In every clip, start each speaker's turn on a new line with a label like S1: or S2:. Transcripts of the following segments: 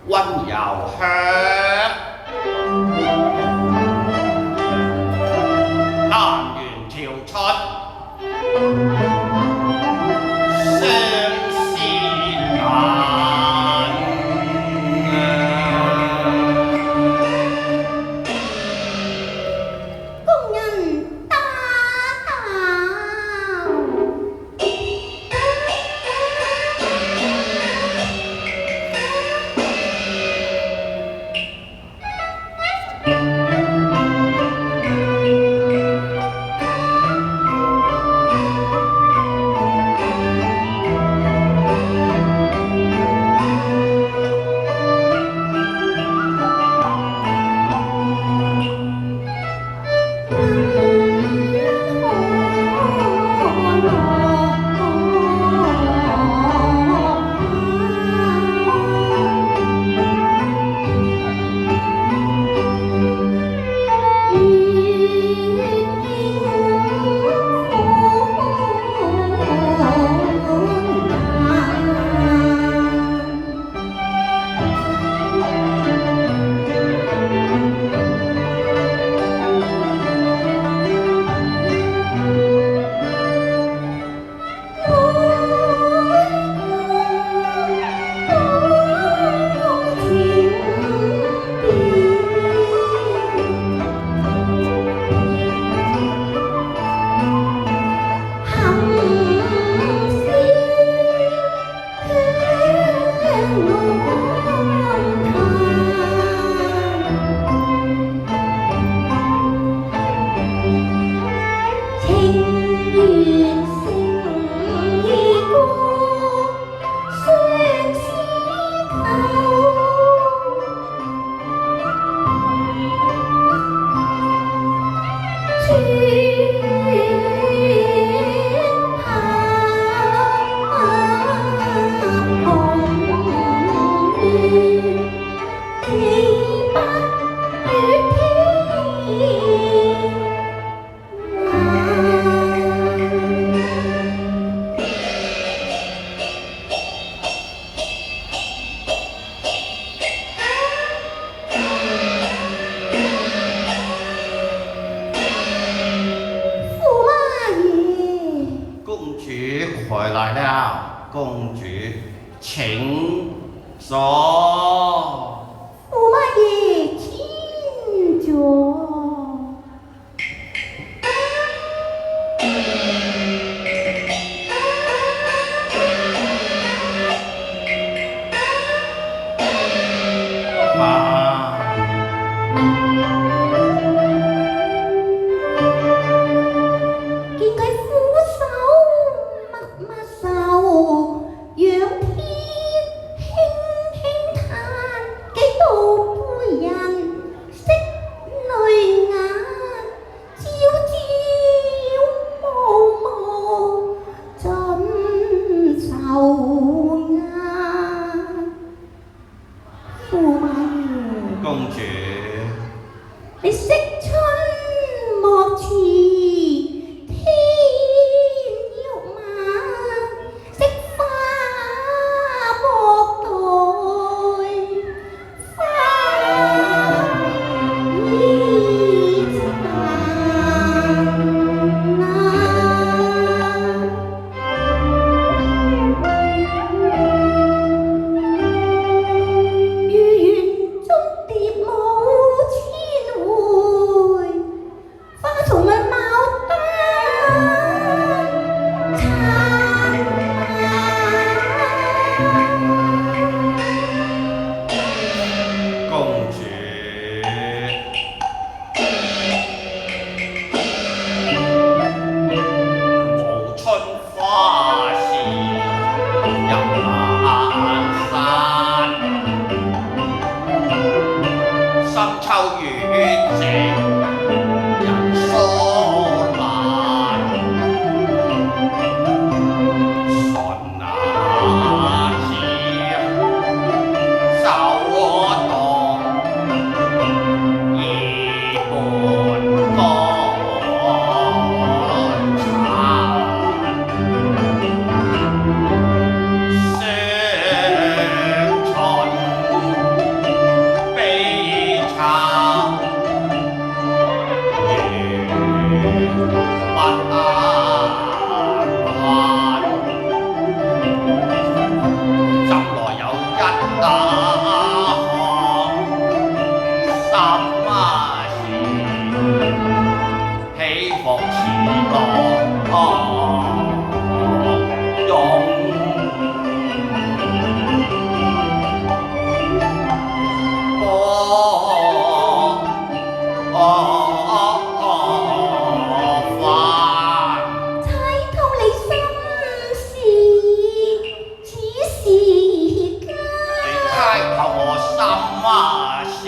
S1: 溫柔鄉，南園調出相思眼。
S2: 工人打打。
S1: 回來了，公主，請坐。
S2: 驸馬爺請坐。仰天輕輕嘆，幾度杯也
S1: 心內有一項心事，起伏似浪湧。
S2: 猜透你心事，此時間
S1: 你猜透我心事，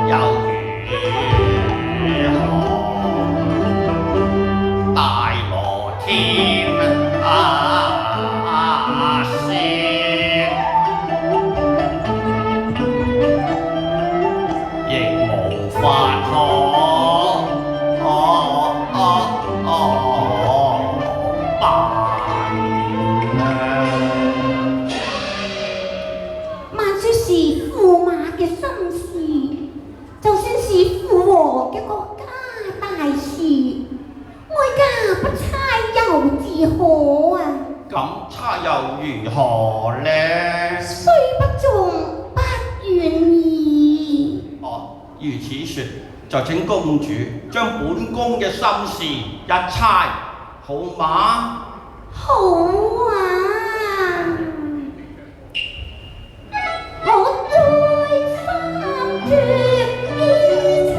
S1: 又如何？大羅天仙，亦無法
S2: 萬說是駙馬嘅心事，就算是附和嘅國家大事，哀家不猜又自可啊！
S1: 咁他又如何呢？
S2: 雖不中，不願意。
S1: 哦，如此說，就請公主將本宮嘅心事一猜，好嗎？
S2: 好啊！我再三着衣餐，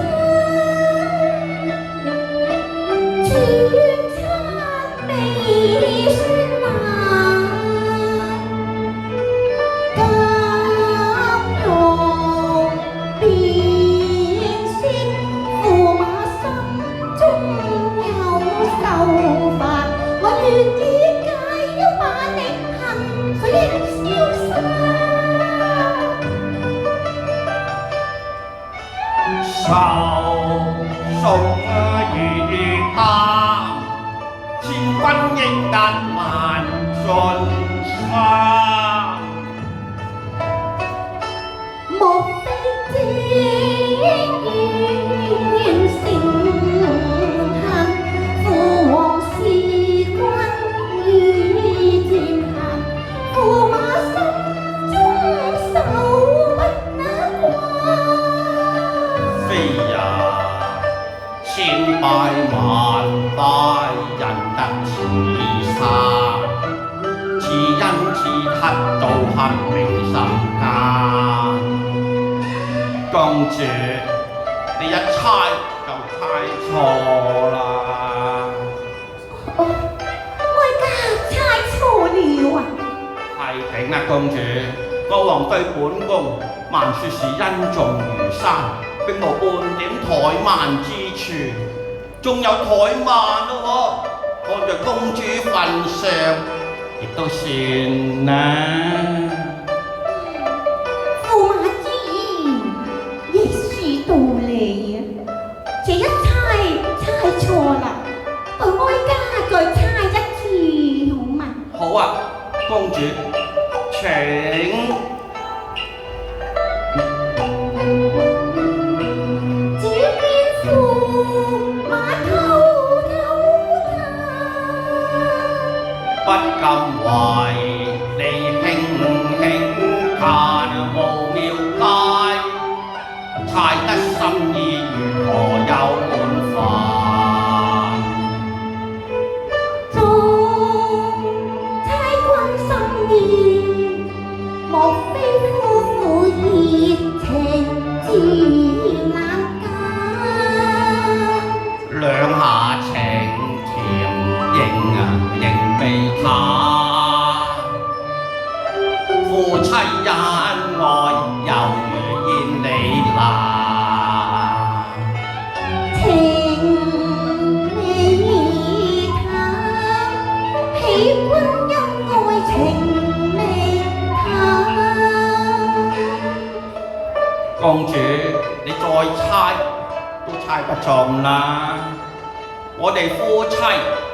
S2: 全餐未算難，今用辨識駙馬心中有受罰，我願意解憂把你恨水亦消散。
S1: 受送與擔，千軍亦得萬盡傷。
S2: 莫非正願成恨，父王事君已漸行，駙馬心中受不那關。
S1: 非也，千拜萬拜，人得此生，此恩此德都刻銘心間。公主，你一猜就猜錯啦。
S2: 哀家猜錯了啊！
S1: 係頂啦，公主，國王對本宮萬說是恩重如山，並無半點怠慢之處，仲有怠慢咯喎，看在公主份上，亦都算啦。
S2: 駙馬之言亦是道理啊！這一猜錯啦，對哀家再猜一次好嗎？
S1: 好啊，公主，請。
S2: 這邊駙馬偷
S1: 不禁為你輕輕嘆無妙態，猜得心意如何有滿分？
S2: 縱猜君心意，莫非夫婦熱情自難間？
S1: 兩下情甜仍未淡，夫妻恩愛猶如煙里蘭。
S2: 情未淡，喜君因愛情未淡。
S1: 公主，你再猜都猜不中啦！我哋夫妻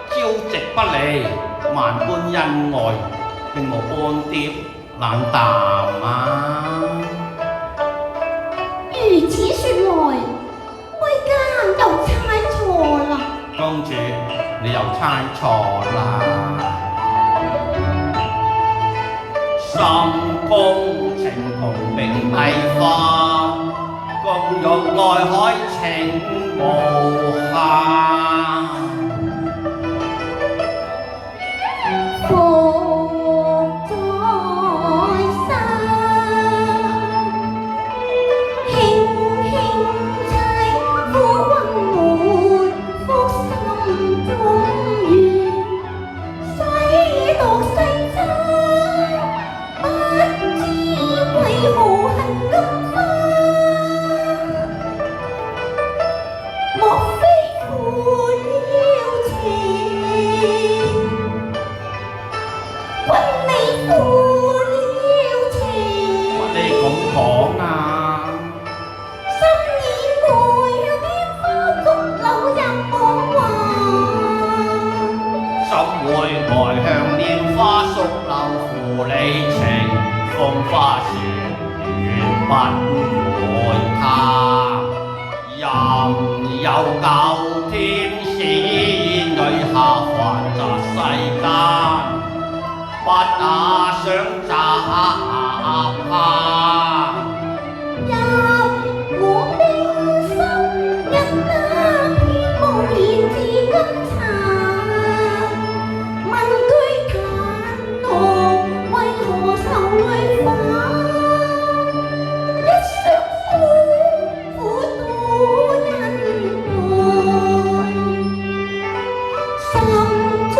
S1: 朝夕不離，萬般恩愛，並無半點冷淡啊！
S2: 如此說來，哀家又猜錯啦。
S1: 公主，你又猜錯啦！深宮情同並蒂花，共玉內海情無限。
S2: 福在身，輕輕悽撫溫滿腹心中願，洗度世間，不知為何恨暗花。莫非負了情？君你負了情，
S1: 你咁講啊？
S2: 心已愛添花福柳入夢幻，
S1: 心會愛向蓮花宿柳負你情，風花雪月不會他，任由舊天使女下凡雜世間。不打想摘下，
S2: 入我冰心，一那片無言自今殘。問句簡樂，為何愁淚泛？一雙苦苦多恩愛，心中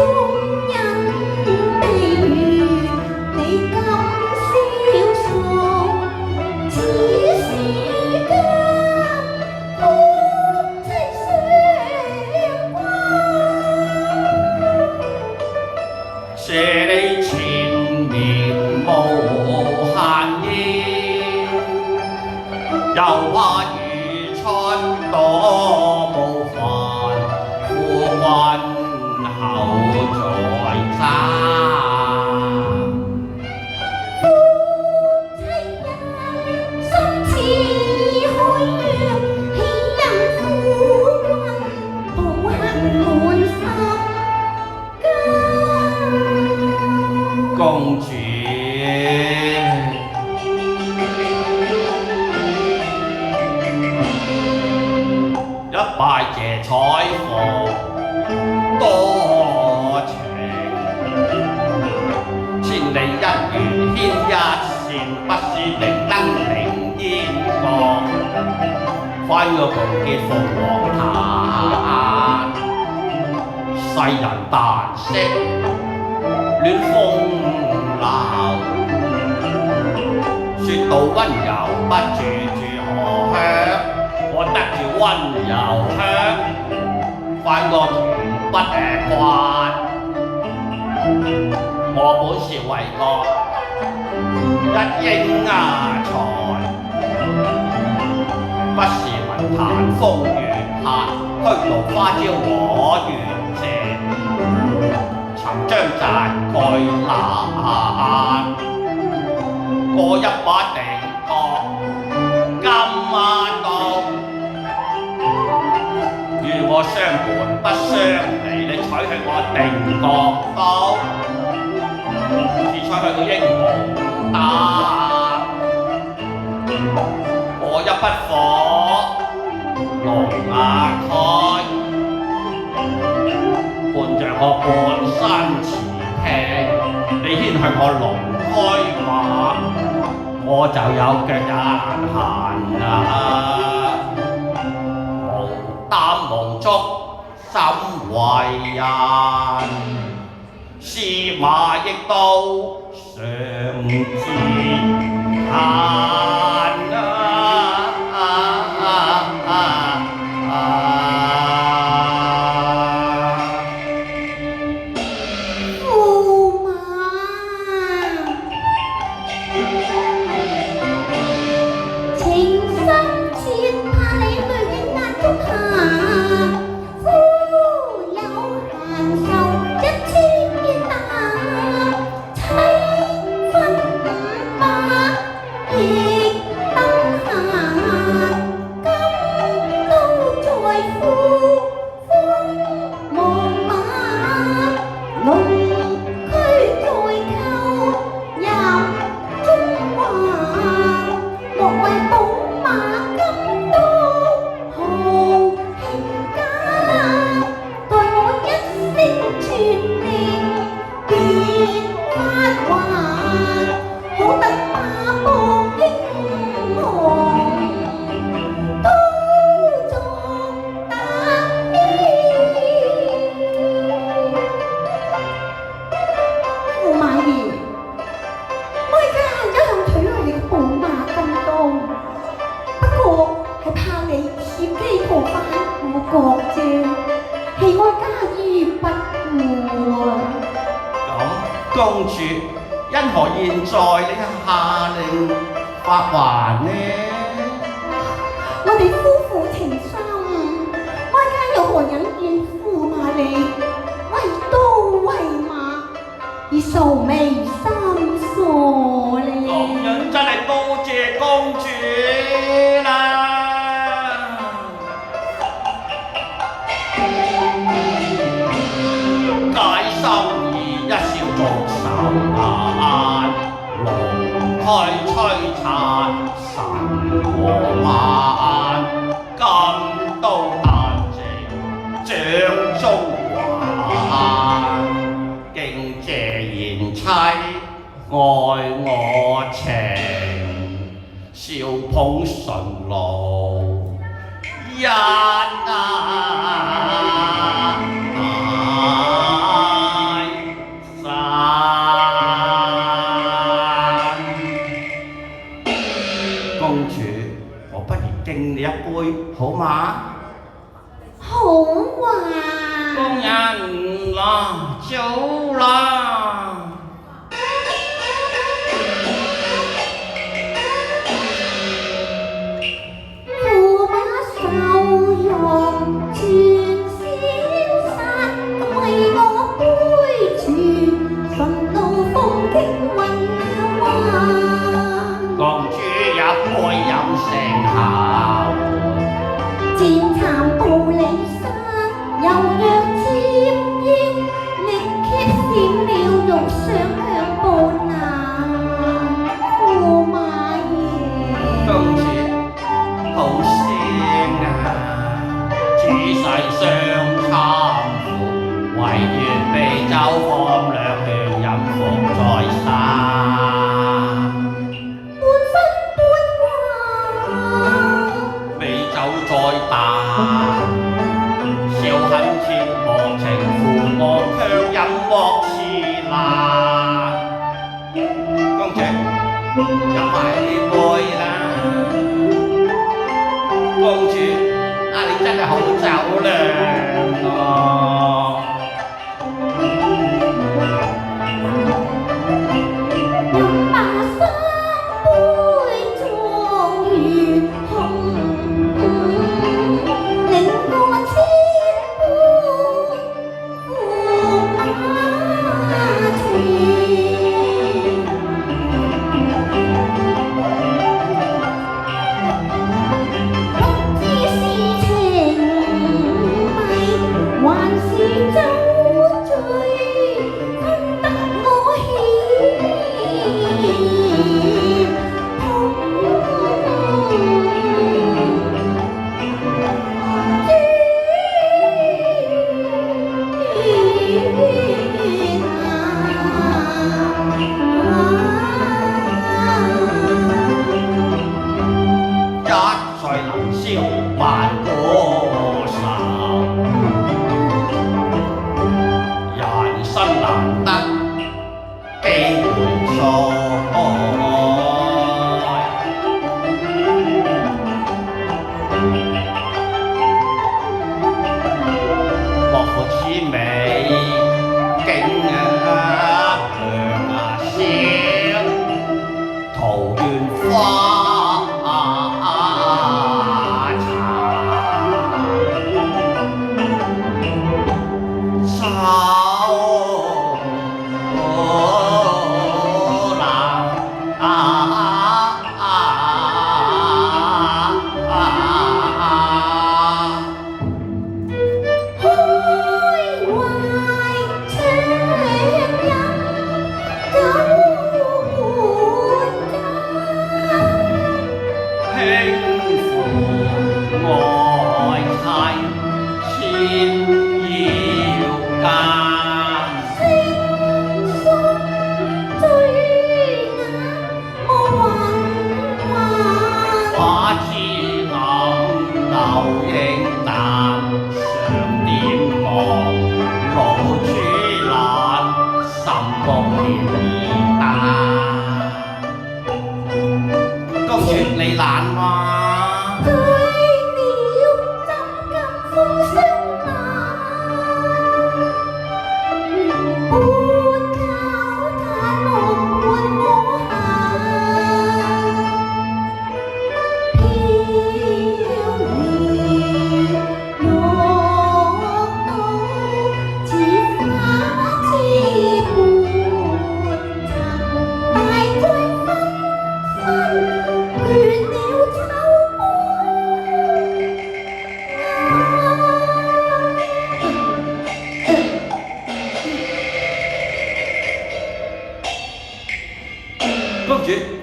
S2: 因悲怨，你今宵送，只是今夫妻相關。
S1: 謝你前面無限意，又怕如春多無煩，夫君後在爭。
S2: 心似海洋，豈因夫君抱恨滿心間。
S1: 公主，一拜謝彩鳳多情，千里一緣牽一線，不是靈燈靈煙角，翻個共結鳳凰壇，世人但識戀風流，説到溫柔不住荷香，我得住溫柔香，翻個拳不慣。我本是為個一英才，不是文壇風月客，虛度花朝我願謝。曾將讚句難，過一把定覺今晚到，與我相伴不相離，你採去我定覺到，只採去個英雄膽，過一筆火龍牙開。伴着我半身持劈，你牽向我龍開馬，我就有腳也難行啊！無擔無足心為人，司馬亦都常自嘆。
S2: 亦
S1: 公主，因何現在你下令發還呢？
S2: 我哋夫婦情深，外間有何人願駙馬你為刀為馬而愁眉深鎖呢？
S1: 咁樣真係多謝公主啦！解心意一笑逐愁顏，龍開璀璨神和晚，金刀彈直掌中環，敬謝賢妻愛我情，笑捧順路一公主，我不如敬你一杯，好嗎？
S2: 好啊！
S1: 工人啦，走啦！
S2: 駙馬受用全消散，為我杯傳順路風景雲環。
S1: 公主一杯飲成效，
S2: 戰殘暴離山，柔弱纖腰，力竭閃了玉雙向步難。駙馬爺，
S1: 公主好聲啊！此世相參苦，唯願美酒放兩勸飲服在身。
S2: 半分半話，
S1: 美酒再淡，笑懇切忘情負我，卻飲莫遲難。公主，飲埋呢杯啦！公主，你真係好酒量啊！
S2: 飲罷三杯狀元紅，領我千杯駙馬情。不知是情迷還是酒醉，分得我
S1: 一歲能消萬古愁，人生難得機會再。莫負此美景量少，桃源花。愁難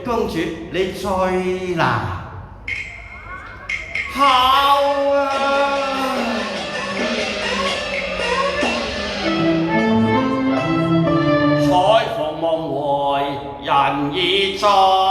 S1: 公主你醉啦？好啊！彩鳳夢回人已在。